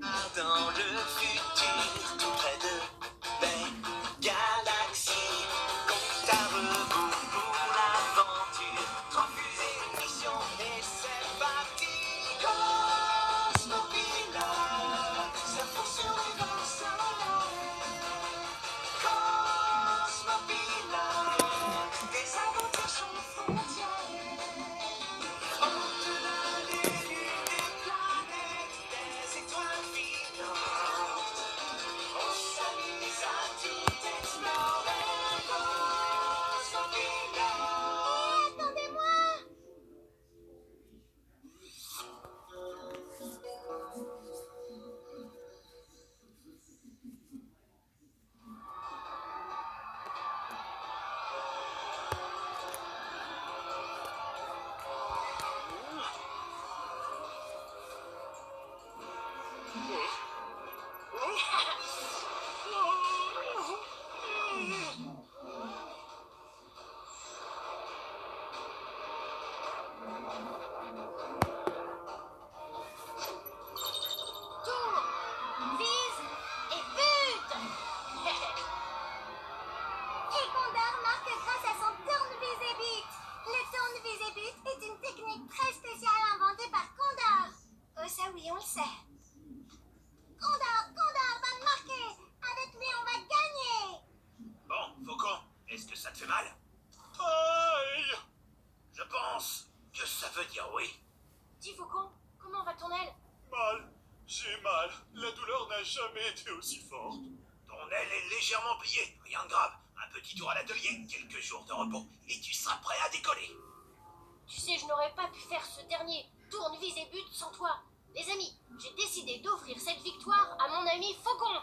Dans le futur, tout près de mes galaxies, compte à rebours pour l'aventure. Transfuser une mission et c'est parti. Cosmopilote, ça fout sur les vents solaires. Cosmopilote, des aventures sans frontières. Au-delà des lunes, des planètes, des étoiles filantes, on s'amuse à tout explorer. Cosmopilote. Attendez-moi! Tourne, vise et bute! Et Condor marque grâce à son tourne-vis-et-bute. Le tourne-vis-et-bute est une technique très spéciale inventée par Condor. Oh ça oui, on le sait. Condor va marquer. Avec lui, on va gagner. Bon, Faucon, est-ce que ça te fait mal? Aïe! Je pense que ça veut dire oui. Dis Faucon, comment va ton aile? Mal. J'ai mal. La douleur n'a jamais été aussi forte. Ton aile est légèrement pliée, rien de grave. Un petit tour à l'atelier, quelques jours de repos, et tu seras prêt à décoller. Tu sais, je n'aurais pas pu faire ce dernier tourne-vis-et-bute sans toi. Les amis, j'ai décidé d'offrir cette victoire à mon ami Faucon.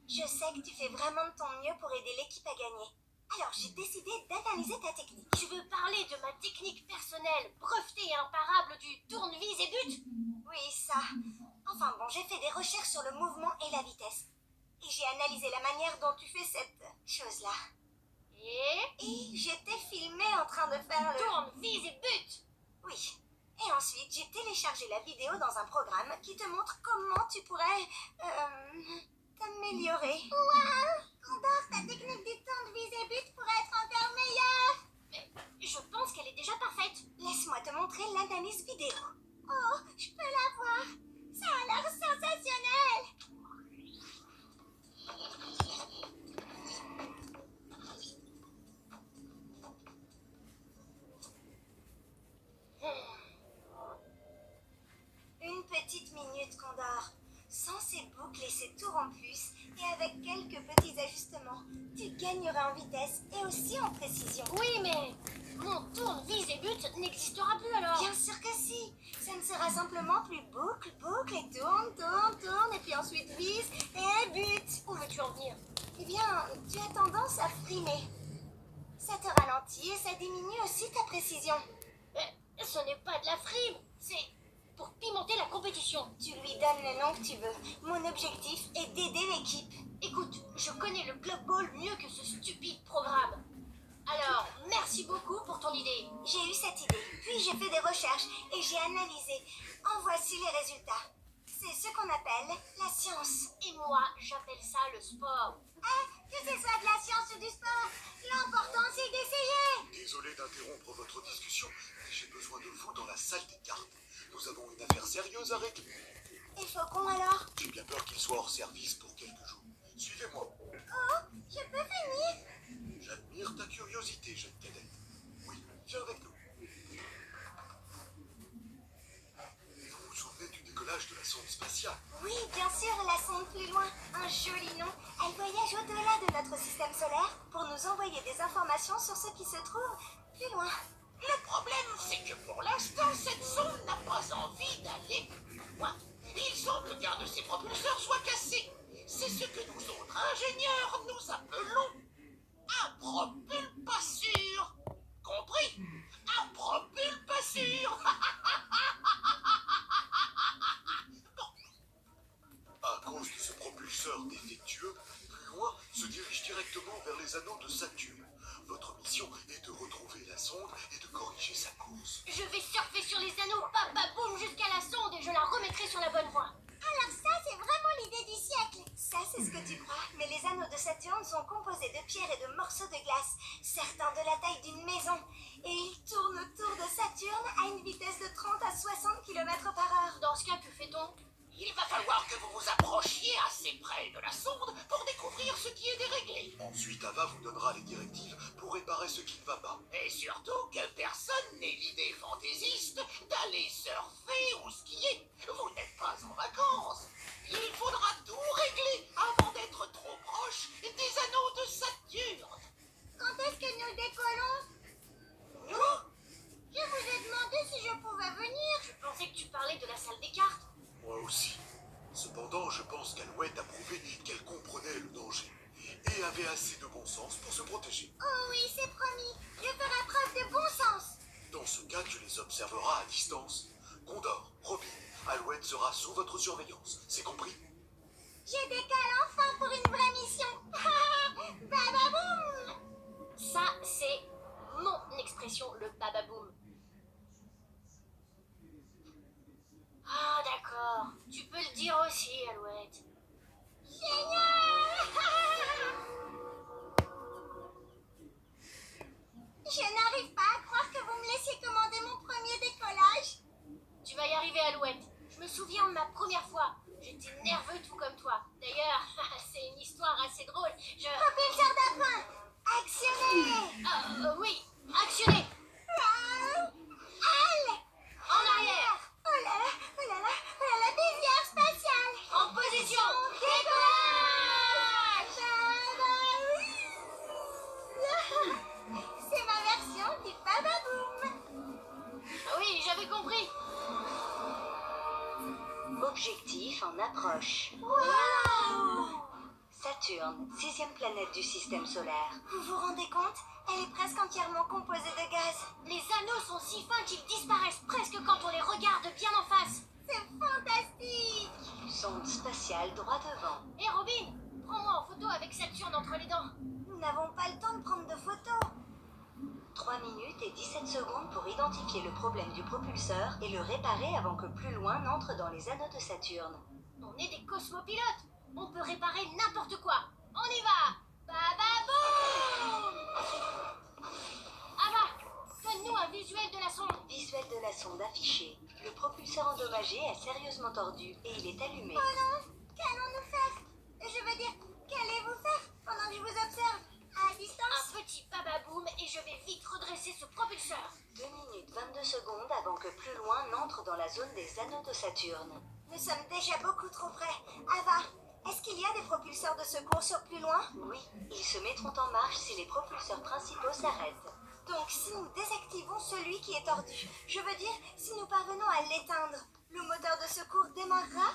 Je sais que tu fais vraiment de ton mieux pour aider l'équipe à gagner. Alors j'ai décidé d'analyser ta technique. Tu veux parler de ma technique personnelle, brevetée et imparable du tourne-vis-et-bute? Oui, ça. Enfin bon, j'ai fait des recherches sur le mouvement et la vitesse. Et j'ai analysé la manière dont tu fais cette chose-là. Et j'étais filmée en train de faire le tourne-vis-et-bute. Oui. Et ensuite, j'ai téléchargé la vidéo dans un programme qui te montre comment tu pourrais t'améliorer. Waouh! Condor, ta technique du tourne-vis-et-bute pourrait être encore meilleure. Mais je pense qu'elle est déjà parfaite. Laisse-moi te montrer l'analyse vidéo. Oh, je peux la voir. Ça a l'air sensationnel. Une petite minute, Condor. Sans ces boucles et ces tours en plus, et avec quelques petits ajustements, tu gagneras en vitesse et aussi en précision. Oui, mais mon tourne-vis-et-bute n'existera plus alors. Bien sûr que si. Ça ne sera simplement plus boucle, boucle et tourne, et puis ensuite vise et bute. Où veux-tu en venir? Eh bien, tu as tendance à frimer. Ça te ralentit et ça diminue aussi ta précision. Ce n'est pas de la frime, c'est pour pimenter la compétition. Tu lui donnes le nom que tu veux. Mon objectif est d'aider l'équipe. Écoute, je connais le Club Ball mieux que ce stupide programme. Alors, merci beaucoup pour ton idée. J'ai eu cette idée, puis j'ai fait des recherches et j'ai analysé. En voici les résultats. C'est ce qu'on appelle la science. Et moi, j'appelle ça le sport. Que ce soit de la science ou du sport, l'important c'est d'essayer. Désolé d'interrompre votre discussion, mais j'ai besoin de vous dans la salle des cartes. Nous avons une affaire sérieuse à régler. Et Faucon alors? J'ai bien peur qu'il soit hors service pour quelques jours. Suivez-moi. Oh, je peux venir? J'admire ta curiosité, jeune cadette. Oui, viens avec nous. Vous vous souvenez du décollage de la sonde spatiale? Oui, bien sûr, la sonde plus loin. Un joli nom. Elle voyage au-delà de notre système solaire pour nous envoyer des informations sur ce qui se trouve plus loin. Le problème, c'est que pour l'instant, cette sonde n'a pas envie d'aller plus loin. Il semble qu'un de ses propulseurs soit cassé. C'est ce que nous autres ingénieurs nous appelons un propulpassure. Compris? Un propulpassure. À cause de ce propulseur défectueux, plus loin se dirige directement vers les anneaux de Saturne. Votre mission est de retrouver la sonde et de corriger sa course. surfer sur les anneaux papa boum jusqu'à la sonde et je la remettrai sur la bonne voie. Alors ça, c'est vraiment l'idée du siècle. Ça, c'est ce que tu crois. Mais les anneaux de Saturne sont composés de pierres et de morceaux de glace, certains de la taille d'une maison. Et ils tournent autour de Saturne à une vitesse de 30 à 60 km/h. Dans ce cas, que fait-on? Il va falloir que vous vous approchiez assez près de la sonde pour découvrir ce qui est déréglé. Ensuite, Ava vous donnera les directives pour réparer ce qui ne va pas. Et surtout que personne n'ait l'idée fantaisiste d'aller surfer ou skier. Vous n'êtes pas en vacances. Il faudra tout régler avant d'être trop proche des anneaux de Saturne. Quand est-ce que nous décollons? Nous? Je vous ai demandé si je pouvais venir. Je pensais que tu parlais de la salle des cartes. Moi aussi. Cependant, je pense qu'Alouette a prouvé qu'elle comprenait le danger et avait assez de bon sens pour se protéger. Oh oui, c'est promis. Je ferai preuve de bon sens. Dans ce cas, tu les observeras à distance. Condor, Robin, Alouette sera sous votre surveillance. C'est compris? Je décale enfin pour une vraie mission. Bababoum! Ça, c'est mon expression, le bababoum. Ah, d'accord. Tu peux le dire aussi, Alouette. Génial! Je n'arrive pas à croire que vous me laissiez commander mon premier décollage. Tu vas y arriver, Alouette. Je me souviens de ma première fois. J'étais nerveux tout comme toi. D'ailleurs, c'est une histoire assez drôle. Propulseur d'appoint! Actionnez! Oui, actionnez. Elle! En arrière. Oh là là, oh là là, oh là là, dévière spatiale! En position. C'est ma version du Bababoum! Oui, j'avais compris. Objectif en approche. Waouh! Saturne, 6e planète du système solaire. Vous vous rendez compte? Elle est presque entièrement composée de gaz. Les anneaux sont si fins qu'ils disparaissent presque quand on les regarde bien en face. C'est fantastique! Sonde spatiale droit devant. Hé Robin, prends-moi en photo avec Saturne entre les dents. Nous n'avons pas le temps de prendre de photos. 3 minutes et 17 secondes pour identifier le problème du propulseur et le réparer avant que plus loin n'entre dans les anneaux de Saturne. On est des cosmopilotes. On peut réparer n'importe quoi. On y va. Bababoum! Ava, donne-nous un visuel de la sonde. Visuel de la sonde affiché. Le propulseur endommagé est sérieusement tordu et il est allumé. Oh non! Qu'allons-nous faire? Je veux dire, qu'allez-vous faire pendant que je vous observe à distance? Un petit bababoum et je vais vite redresser ce propulseur. 2 minutes 22 secondes avant que plus loin n'entre dans la zone des anneaux de Saturne. Nous sommes déjà beaucoup trop près. Ava, est-ce qu'il y a des propulseurs de secours sur plus loin? Oui, ils se mettront en marche si les propulseurs principaux s'arrêtent. Donc si nous désactivons celui qui est tordu, je veux dire, si nous parvenons à l'éteindre, le moteur de secours démarrera?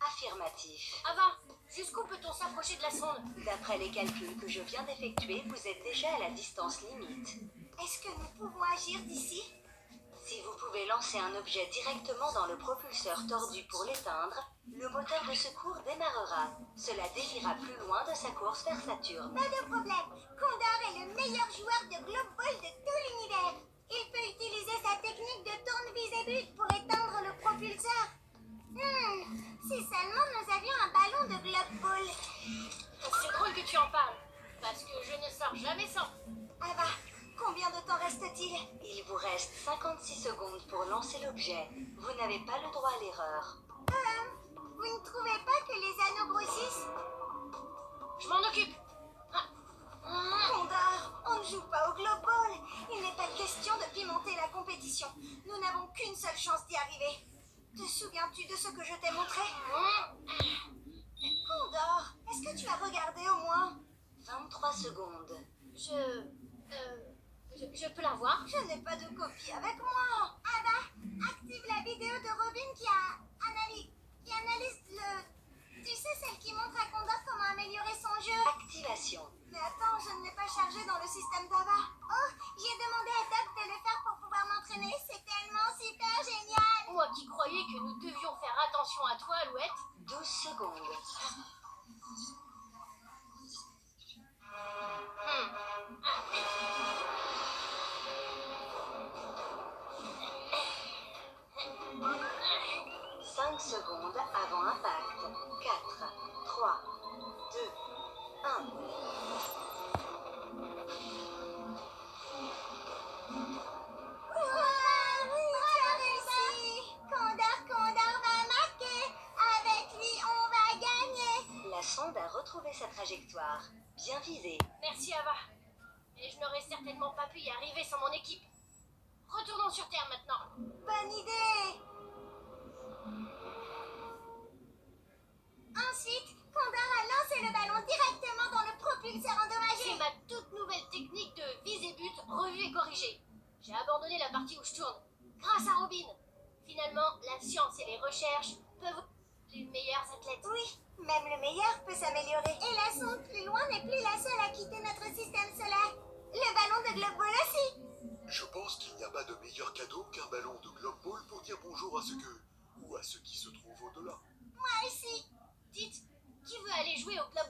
Affirmatif. Ava, jusqu'où peut-on s'approcher de la sonde? D'après les calculs que je viens d'effectuer, vous êtes déjà à la distance limite. Est-ce que nous pouvons agir d'ici? Si vous pouvez lancer un objet directement dans le propulseur tordu pour l'éteindre, le moteur de secours démarrera. Cela déviera plus loin de sa course vers Saturne. Pas de problème. Condor est le meilleur joueur de Globe Ball de tout l'univers. Il peut utiliser sa technique de tourne-vis et but pour éteindre le propulseur. Si seulement nous avions un ballon de Globe Ball. C'est drôle que tu en parles, parce que je ne sors jamais sans. Ava, combien de temps reste-t-il? Il vous reste 56 secondes pour lancer l'objet. Vous n'avez pas le droit à l'erreur. Vous ne trouvez pas que les anneaux grossissent? Je m'en occupe. Condor, on ne joue pas au Globe Ball. Il n'est pas question de pimenter la compétition. Nous n'avons qu'une seule chance d'y arriver. Te souviens-tu de ce que je t'ai montré? Condor, est-ce que tu as regardé au moins? 23 secondes. Je peux la voir? Je n'ai pas de copie avec moi. Ada, active la vidéo de Robin qui analyse le... Tu sais, celle qui montre à Condor comment améliorer son jeu. Activation. Mais attends, je ne l'ai pas chargé dans le système d'Ava. Oh, j'ai demandé à Doc de le faire pour pouvoir m'entraîner. C'est tellement super génial. Moi qui croyais que nous devions faire attention à toi, Alouette. 12 secondes. 4, 3, 2, 1. Tu as réussi! Condor va marquer! Avec lui, on va gagner! La sonde a retrouvé sa trajectoire. Bien visé. Merci Ava. Mais je n'aurais certainement pas pu y arriver sans mon équipe. Retournons sur Terre maintenant. Bonne idée! Ensuite, Condor a lancé le ballon directement dans le propulseur C'est endommagé. ma toute nouvelle technique de vis et but revue et corrigée. J'ai abandonné la partie où je tourne. Grâce à Robin. Finalement, la science et les recherches peuvent les meilleurs athlètes. Oui, même le meilleur peut s'améliorer. Et la sonde plus loin n'est plus la seule à quitter notre système solaire. Le ballon de Globe Ball aussi. Je pense qu'il n'y a pas de meilleur cadeau qu'un ballon de Globe Ball pour dire bonjour à ceux qui se trouvent au-delà. Moi aussi. Dites, qui veut aller jouer au club